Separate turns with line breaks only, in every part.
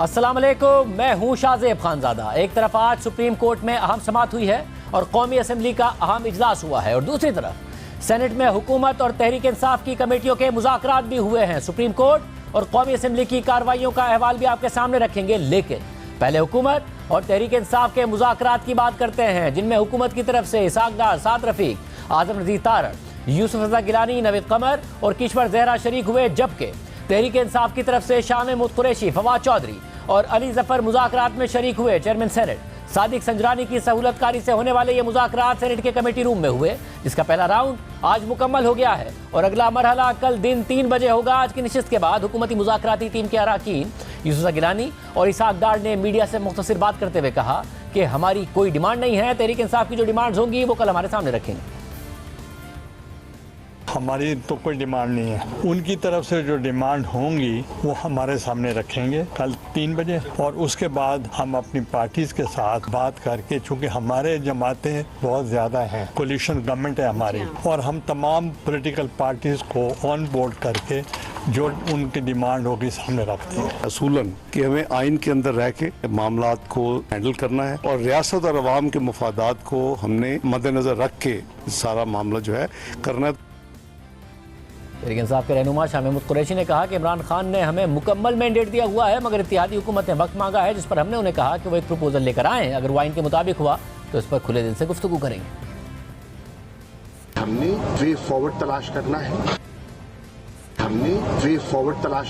अस्सलाम वालेकुम, मैं हूं शाहजेब खानजादा। एक तरफ आज सुप्रीम कोर्ट में अहम समाअत हुई है और कौमी असम्बली का अहम इजलास हुआ है और दूसरी तरफ सेनेट में हुकूमत और तहरीक इंसाफ की कमेटियों के मुज़ाकरात भी हुए हैं। सुप्रीम कोर्ट और कौमी असम्बली की कार्रवाइयों का अहवाल भी आपके सामने रखेंगे, लेकिन पहले हुकूमत और तहरीक इंसाफ के मुज़ाकरात की बात करते हैं, जिनमें हुकूमत की तरफ से इसाक डार, साद रफीक, आजम नज़ीर तारड़, यूसुफ रज़ा गिलानी, नवीद कमर और किश्वर ज़हरा शरीक हुए, जबकि तहरीक इंसाफ की तरफ से शाह महमूद कुरैशी, फवाद चौधरी और अली जफर मुज़ाकरात में शरीक हुए। चेयरमैन सेनेट सादिक संजरानी की सहूलतकारी से होने वाले ये मुज़ाकरात सेनेट के कमेटी रूम में हुए, जिसका पहला राउंड आज मुकम्मल हो गया है और अगला मरहला कल दिन 3 बजे होगा। आज की नशिस्त के बाद हुकूमती मुज़ाकराती टीम के अरकान यूसुफ गिलानी और इसाक डार ने मीडिया से मुख्तसर बात करते हुए कहा कि हमारी कोई डिमांड नहीं है, तहरीक इंसाफ की जो डिमांड्स होंगी वो कल हमारे सामने रखेंगे।
हमारी तो कोई डिमांड नहीं है, उनकी तरफ से जो डिमांड होंगी वो हमारे सामने रखेंगे कल 3 बजे और उसके बाद हम अपनी पार्टीज के साथ बात करके, चूंकि हमारे जमातें बहुत ज़्यादा हैं, कोलिशन गवर्नमेंट है हमारी, और हम तमाम पॉलिटिकल पार्टीज को ऑन बोर्ड करके जो उनकी डिमांड होगी सामने रखते हैं।
असूलन कि हमें आइन के अंदर रह के मामलात को हैंडल करना है और रियासत और अवाम के मुफादात को हमने मद्देनजर रख के सारा मामला जो है करना है।
तहरीक इंसाफ के रहनुमा शाह महमूद कुरैशी ने कहा कि इमरान खान ने हमें मुकम्मल मैंडेट दिया हुआ है, मगर इत्तेहादी हुकूमत ने वक्त मांगा है, जिस पर हमने उन्हें कहा कि वो एक प्रपोजल लेकर आएँ। अगर वो आइन के मुताबिक हुआ तो इस पर खुले दिल से गुफ्तगू करेंगे।
हमने वे फॉरवर्ड तलाश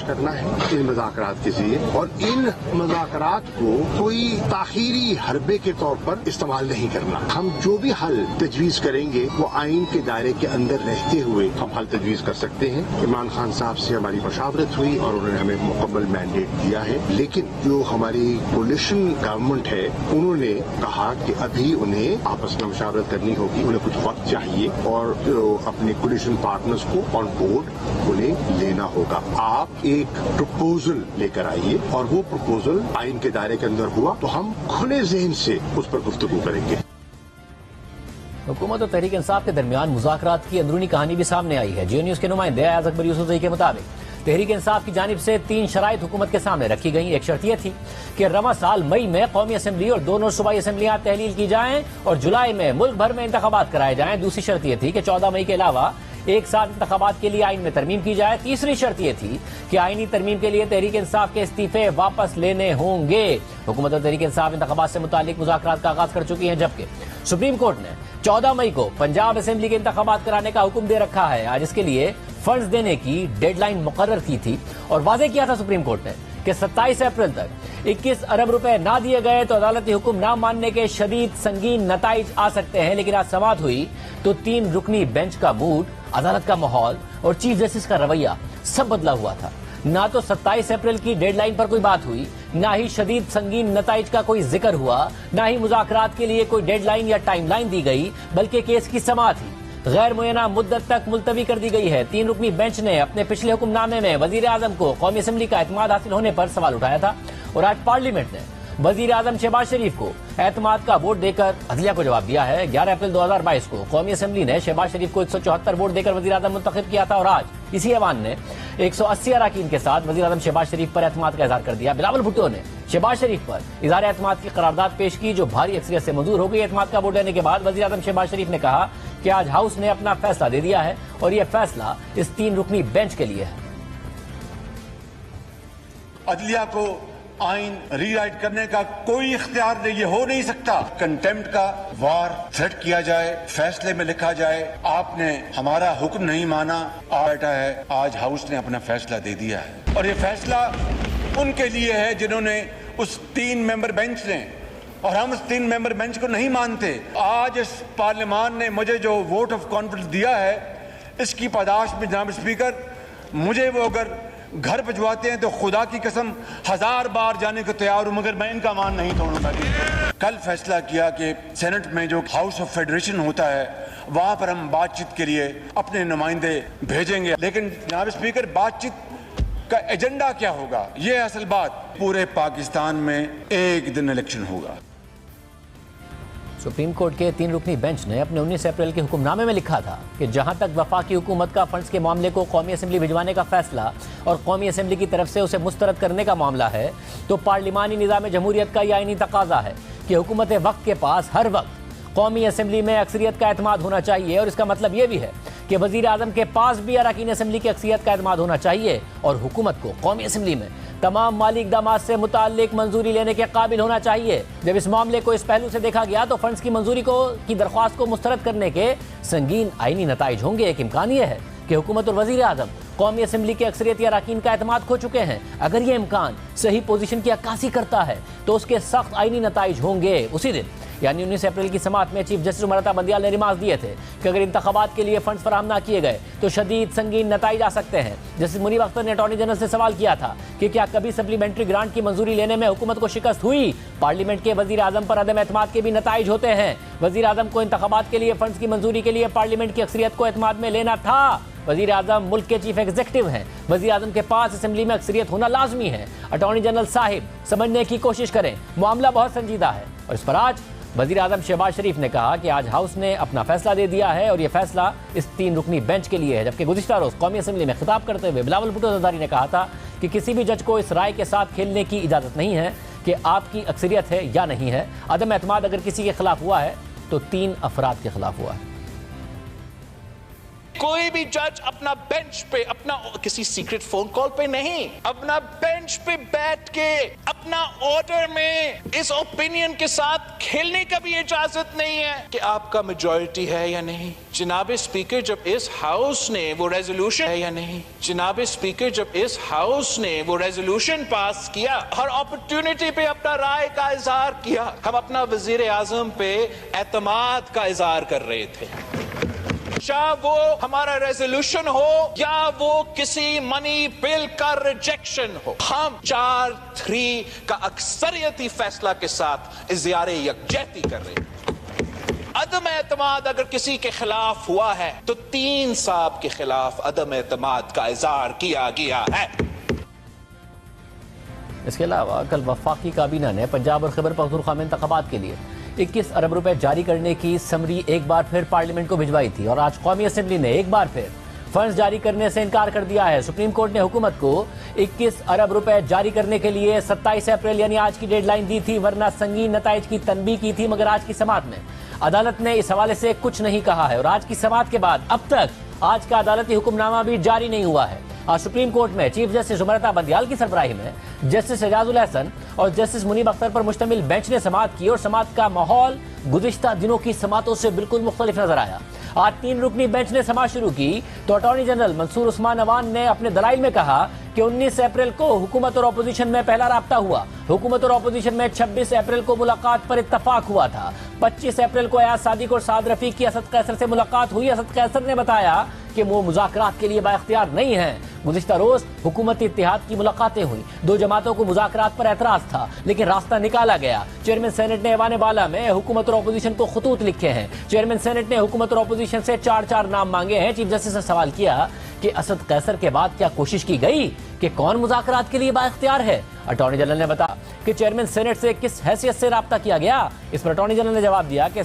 करना है, इन मुज़ाकरात के जरिए, और इन मुज़ाकरात को कोई ताखीरी हरबे के तौर पर इस्तेमाल नहीं करना। हम जो भी हल तजवीज़ करेंगे वो आइन के दायरे के अंदर रहते हुए हम हल तजवीज़ कर सकते हैं। इमरान खान साहब से हमारी मशावरत हुई और उन्होंने हमें मुकम्मल मैंडेट दिया है, लेकिन जो हमारी कोलिशन गवर्नमेंट है उन्होंने कहा कि अभी उन्हें आपस में मशावरत करनी होगी, उन्हें कुछ वक्त चाहिए और जो अपने कोलिशन पार्टनर्स को ऑन बोर्ड उन्हें लेना होगा। आप एक प्रपोजल लेकर आइए और वो प्रपोजल आइन के दायरे के अंदर हुआ तो हम खुले ज़हन से उस पर गुफ्तगू करेंगे।
हुकूमत और तहरीक इंसाफ के दरमियान मुज़ाकरात की अंदरूनी कहानी भी सामने आई है। जियो न्यूज़ के नुमाइंदे अयाज अकबर यूसुफजई के मुताबिक तहरीक इंसाफ की जानिब से 3 शराइत हुकूमत के सामने रखी गई। एक शर्त यह थी कि रवा साल मई में कौमी असम्बली और दोनों सूबाई असम्बलियां तहलील की जाएं और जुलाई में मुल्क भर में इंतखाबात कराए जाएं। दूसरी शर्त यह थी कि 14 मई के अलावा एक साथ इंतखाबात के लिए आइन में तरमीम की जाए। तीसरी शर्त यह थी कि आइनी तरमीम के लिए तहरीक इंसाफ के इस्तीफे वापस लेने होंगे। हुकूमत और तहरीक इंसाफ इंतखाबात से मुतालिक मुज़ाकरात का आगाज कर चुकी है, जबकि सुप्रीम कोर्ट ने 14 मई को पंजाब असेंबली के इंतखाबात कराने का हुक्म दे रखा है। आज इसके लिए फंड्स देने की डेडलाइन मुकर्रर की थी और वाज़ेह किया था सुप्रीम कोर्ट ने कि 27 अप्रैल तक 21 अरब रुपए ना दिए गए तो अदालती हुक्म ना मानने के शदीद संगीन नताइज आ सकते हैं। लेकिन आज समाअत हुई तो 3 रुकनी बेंच का मूड, अदालत का माहौल और चीफ जस्टिस का रवैया सब बदला हुआ था। ना तो 27 अप्रैल की डेडलाइन पर कोई बात हुई, ना ही शदीद संगीन नताइज का कोई जिक्र हुआ, ना ही मुज़ाकरात के लिए कोई डेडलाइन या टाइमलाइन दी गई, बल्कि केस की समाअत ही गैर मुय्यना मुद्दत तक मुलतवी कर दी गई है। 3 रुकनी बेंच ने अपने पिछले हुक्मनामे में वजीर आजम को कौमी असम्बली का एतमाद हासिल होने पर सवाल उठाया था और आज पार्लियामेंट ने वजीर आजम शहबाज शरीफ को एतमाद का वोट देकर अदलिया को जवाब दिया है। 11 अप्रैल 2022 को कौमी असम्बली ने शहबाज शरीफ को 174 वोट देकर वजीर आजम मुंतखब किया था और आज इसी ऐवान ने 180 अरकान के साथ वजीर आजम शहबाज शरीफ पर एतमाद का इजहार कर दिया। बिलावल भुट्टो ने शहबाज शरीफ पर इजहार एतमाद की करारदाद पेश की, जो भारी अक्सरियत से मंजूर हो गई। एतमाद का वोट लेने के बाद वजीर आजम शहबाज शरीफ ने कहा कि आज हाउस ने अपना फैसला दे दिया है और यह फैसला इस 3 रुकनी बेंच के लिए है।
अदलिया को आइन रीराइट करने का कोई इख्तियार नहीं, ये हो नहीं सकता। कंटेम्प्ट का वार थ्रेट किया जाए, फैसले में लिखा जाए आपने हमारा हुक्म नहीं माना, बैठा है। आज हाउस ने अपना फैसला दे दिया है और ये फैसला उनके लिए है जिन्होंने उस 3 मेंबर बेंच ने, और हम उस 3 मेंबर बेंच को नहीं मानते। आज इस पार्लियामान ने मुझे जो वोट ऑफ कॉन्फिडेंस दिया है, इसकी पादाश में जनाब स्पीकर मुझे वो अगर घर भिजवाते हैं तो खुदा की कसम 1000 बार जाने को तैयार हूं, मगर मैं इनका मान नहीं तोड़ूंगा। कल फैसला किया कि सेनेट में जो हाउस ऑफ फेडरेशन होता है वहां पर हम बातचीत के लिए अपने नुमाइंदे भेजेंगे, लेकिन जनाब स्पीकर बातचीत का एजेंडा क्या होगा, ये असल बात। पूरे पाकिस्तान में एक दिन इलेक्शन होगा।
सुप्रीम कोर्ट के 3 रुकनी बेंच ने अपने 19 अप्रैल के हुक्मनामे में लिखा था कि जहां तक वफाकी हुकूमत का फंड्स के मामले को कौमी असेंबली भिजवाने का फैसला और कौमी असेंबली की तरफ से उसे मुस्तरद करने का मामला है, तो पार्लिमानी निज़ाम जमहूरियत का यह आईनी तकाजा है कि हुकूमत वक्त के पास हर वक्त कौमी असेंबली में अक्सरियत का एतमाद होना चाहिए। और इसका मतलब यह भी है कि वज़ीर आज़म के पास भी अरकान असेंबली की अक्सरियत का एतमाद होना चाहिए और हुकूमत को कौमी असेंबली में तमाम माली इक़दामात से मुताल्लिक मंजूरी लेने के काबिल होना चाहिए। जब इस मामले को इस पहलू से देखा गया तो फंड्स की मंजूरी की दरख्वास्त को मुस्तरद करने के संगीन आईनी नताइज होंगे। एक इम्कान यह है कि हुकूमत और वज़ीर आज़म कौमी असेंबली के अक्सरियती अरकान का एतमाद खो चुके हैं। अगर यह इम्कान सही पोजीशन की अक्कासी करता है तो उसके सख्त आईनी नताइज होंगे। उसी दिन यानी 19 अप्रैल की समाअत में चीफ जस्टिस उमर अता बंदियाल ने रिमार्क दिए थे कि अगर इंतखाबात के लिए फंड्स फराहम ना किए गए तो शदीद संगीन नताइज आ सकते हैं। जस्टिस मुनीब अख्तर ने अटॉर्नी जनरल से सवाल किया था कि क्या कभी सप्लीमेंट्री ग्रांट की मंजूरी लेने में हुकूमत को शिकस्त हुई? पार्लियामेंट के वज़ीर आज़म पर अदम एतमाद के भी नताइज होते हैं। वज़ीर आज़म को इंतखाबात के लिए फंड्स की मंजूरी के लिए पार्लियामेंट की अक्सरियत को एतमाद में लेना था। वज़ीर आज़म मुल्क के चीफ एग्जीक्यूटिव हैं, वज़ीर आज़म के पास असेंबली में अक्सरियत होना लाजमी है। अटॉर्नी जनरल साहिब समझने की कोशिश करें, मामला बहुत संजीदा है। और इस पर आज वज़ीर आज़म शहबाज शरीफ ने कहा कि आज हाउस ने अपना फैसला दे दिया है और यह फैसला इस 3 रुकनी बेंच के लिए है। जबकि गुज़िश्ता रोज़ कौमी असेंबली में खिताब करते हुए बिलावल भुट्टो ज़रदारी ने कहा था कि किसी भी जज को इस राय के साथ खेलने की इजाज़त नहीं है कि आपकी अक्सरियत है या नहीं है। अदम एतमाद अगर किसी के खिलाफ हुआ है तो 3 अफराद के खिलाफ हुआ है।
कोई भी जज अपना बेंच पे, अपना किसी सीक्रेट फोन कॉल पे नहीं, अपना बेंच पे बैठ के अपना ऑर्डर में इस ओपिनियन के साथ खेलने का भी इजाजत नहीं है कि आपका मेजॉरिटी है या नहीं। जनाब स्पीकर, जब इस हाउस ने वो रेजोल्यूशन है या नहीं, जनाब स्पीकर, जब इस हाउस ने वो रेजोल्यूशन पास किया, हर अपॉर्चुनिटी पे अपना राय का इजहार किया। हम अपना वजीर आजम पे एतमाद का इजहार कर रहे थे, चाहे वो हमारा रेजोल्यूशन हो या वो किसी मनी बिल का रिजेक्शन हो। हम 4-3 का अक्सरियती फैसला के साथ इज़हार यकजहती कर रहे हैं। अदम एतमाद अगर किसी के खिलाफ हुआ है तो 3 साहब के खिलाफ अदम एतमाद का इज़हार किया गया है।
इसके अलावा कल वफाकी काबीना ने पंजाब और खैबर पख्तूनख्वा में इंतखाबात के लिए 21 अरब रुपए जारी करने की समरी एक बार फिर पार्लियामेंट को भिजवाई थी और आज कौमी असेंबली ने एक बार फिर फंड्स जारी करने से इनकार कर दिया है। सुप्रीम कोर्ट ने हुकूमत को 21 अरब रुपए जारी करने के लिए 27 अप्रैल यानी आज की डेडलाइन दी थी, वरना संगीन नताइज की तनबीह की थी। मगर आज की समाअत में अदालत ने इस हवाले से कुछ नहीं कहा है और आज की समाअत के बाद अब तक आज का अदालती हुक्मनामा भी जारी नहीं हुआ है। आज सुप्रीम कोर्ट में चीफ जस्टिस उमर अता बंदियाल की सरबराही में जस्टिस एजाजुल हसन और जस्टिस मुनीब अख्तर पर मुश्तमिल बेंच ने समाअत की और समाअत का माहौल गुज़िश्ता दिनों की समाअतों से बिल्कुल मुख्तलिफ नजर आया। आज 3 रुकनी बेंच ने समाअत शुरू की तो अटॉर्नी जनरल मंसूर उस्मान अवान ने अपने दलाइल में कहा कि 19 अप्रैल को हुकूमत और अपोजिशन में पहला राब्ता हुआ। हुकूमत और अपोजिशन में 26 अप्रैल को मुलाकात पर इत्तफाक हुआ था। 25 अप्रैल को अयाज सादिक और साद रफीक की असद कैसर से मुलाकात हुई। असद कैसर ने बताया कि वो मुज़ाकरात के लिए बाइख्तियार नहीं है। गुज़िश्ता रोज हुकूमती इत्तेहाद की मुलाकातें हुई, 2 जमातों को मुज़ाकरात पर एतराज था लेकिन रास्ता निकाला गया। चेयरमैन सेनेट ने ऐवान बाला में हुकूमत और अपोजिशन को खतूत लिखे हैं। चेयरमैन सेनेट ने हुकूमत और अपोजिशन से 4-4 नाम मांगे हैं। चीफ जस्टिस ने सवाल किया कि असद कैसर के बाद क्या कोशिश की गई कि कौन मुज़ाकरात के लिए बाइख्तियार है। अटॉर्नी जनरल ने बताया कि चेयरमैन सेनेट से किस हैसियत से राब्ता किया गया। इस पर अटॉर्नी जनरल ने जवाब दिया कि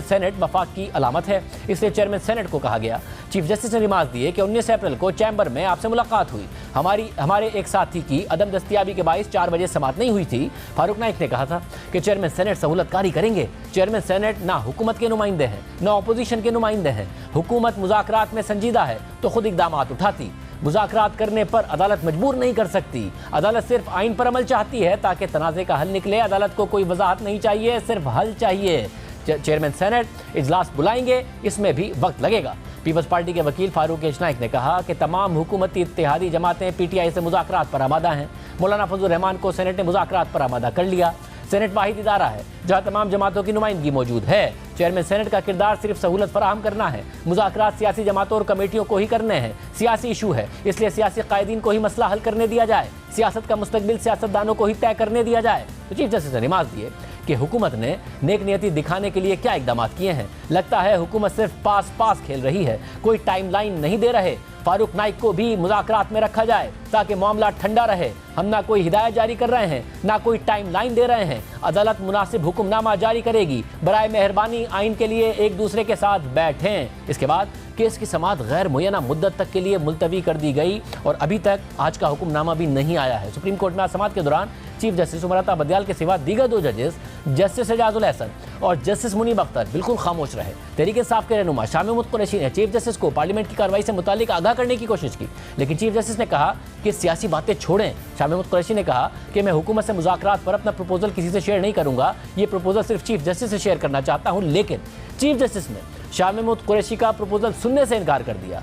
सेनेट वफाक की अलामत है, इसलिए चेयरमैन सेनेट को कहा गया। चीफ जस्टिस ने रिमार्क दिए कि 19 अप्रैल को चैम्बर में आपसे मुलाकात हुई, हमारे एक साथी की अदम दस्तियाबी के बाइस 4 बजे समाअत नहीं हुई थी। फारूक नाइक ने कहा था कि चेयरमैन सेनेट सहूलतकारी करेंगे। चेयरमैन सेनेट ना हुकूमत के नुमाइंदे हैं ना अपोजिशन के नुमाइंदे हैं। हुकूमत मुज़ाकरात में संजीदा है तो खुद इक़दाम उठाती। मुज़ाकरात करने पर अदालत मजबूर नहीं कर सकती। अदालत सिर्फ आइन पर अमल चाहती है ताकि तनाज़े का हल निकले। अदालत को कोई वजाहत नहीं चाहिए, सिर्फ हल चाहिए। चेयरमैन सेनेट इजलास बुलाएंगे, इसमें भी वक्त लगेगा। पीपल्स पार्टी के वकील फारूक नाइक ने कहा कि तमाम हुकूमती इत्तेहादी जमातें PTI से मुज़ाकरात पर आमादा हैं। मौलाना फजल रहमान को सेनेट ने मुज़ाकरात पर आमादा कर लिया। सेनेट वाहिद इदारा है जहां तमाम जमातों की नुमाइंदगी मौजूद है। चेयरमैन सेनेट का किरदार सिर्फ सहूलत फराहम करना है। मुज़ाकरात सियासी जमातों और कमेटियों को ही करने हैं। सियासी इशू है, इसलिए सियासी कायदीन को ही मसला हल करने दिया जाए। सियासत का मुस्तकबिल सियासतदानों को ही तय करने दिया जाए। तो चीफ जस्टिस ने रिमार्क दिए कि हुकूमत ने नेक नियति दिखाने के लिए क्या इकदाम किए हैं। लगता है हुकूमत सिर्फ पास खेल रही है, कोई टाइमलाइन नहीं दे रहे। फारूक नाइक को भी मुज़ाकरात में रखा जाए ताकि मामला ठंडा रहे। हम ना कोई हिदायत जारी कर रहे हैं, ना कोई टाइमलाइन दे रहे हैं। अदालत मुनासिब हुक्मनामा जारी करेगी। बराए मेहरबानी आइन के लिए एक दूसरे के साथ बैठें। इसके बाद केस की समाअत गैर मुय्यना मुद्दत तक के लिए मुलतवी कर दी गई और अभी तक आज का हुक्मनामा भी नहीं आया है। सुप्रीम कोर्ट में आज समाअत के दौरान चीफ जस्टिस उमर अता बदियाल के सिवा दीगर 2 जजेस जस्टिस एजाजुल अहसन और जस्टिस मुनीब अख्तर बिल्कुल खामोश रहे। तहरीक इंसाफ के रहनुमा शाह महमूद कुरैशी ने चीफ जस्टिस को पार्लियामेंट की कार्रवाई से मुतालिक आगाह करने की कोशिश की, लेकिन चीफ जस्टिस ने कहा कि सियासी बातें छोड़ें। शाह महमूद कुरैशी ने कहा कि मैं हुकूमत से मुज़ाकरात पर अपना प्रपोजल किसी से शेयर नहीं करूंगा, ये प्रपोजल सिर्फ चीफ जस्टिस से शेयर करना चाहता हूं। लेकिन चीफ जस्टिस ने शाह महमूद कुरैशी का प्रपोजल सुनने से इनकार कर दिया।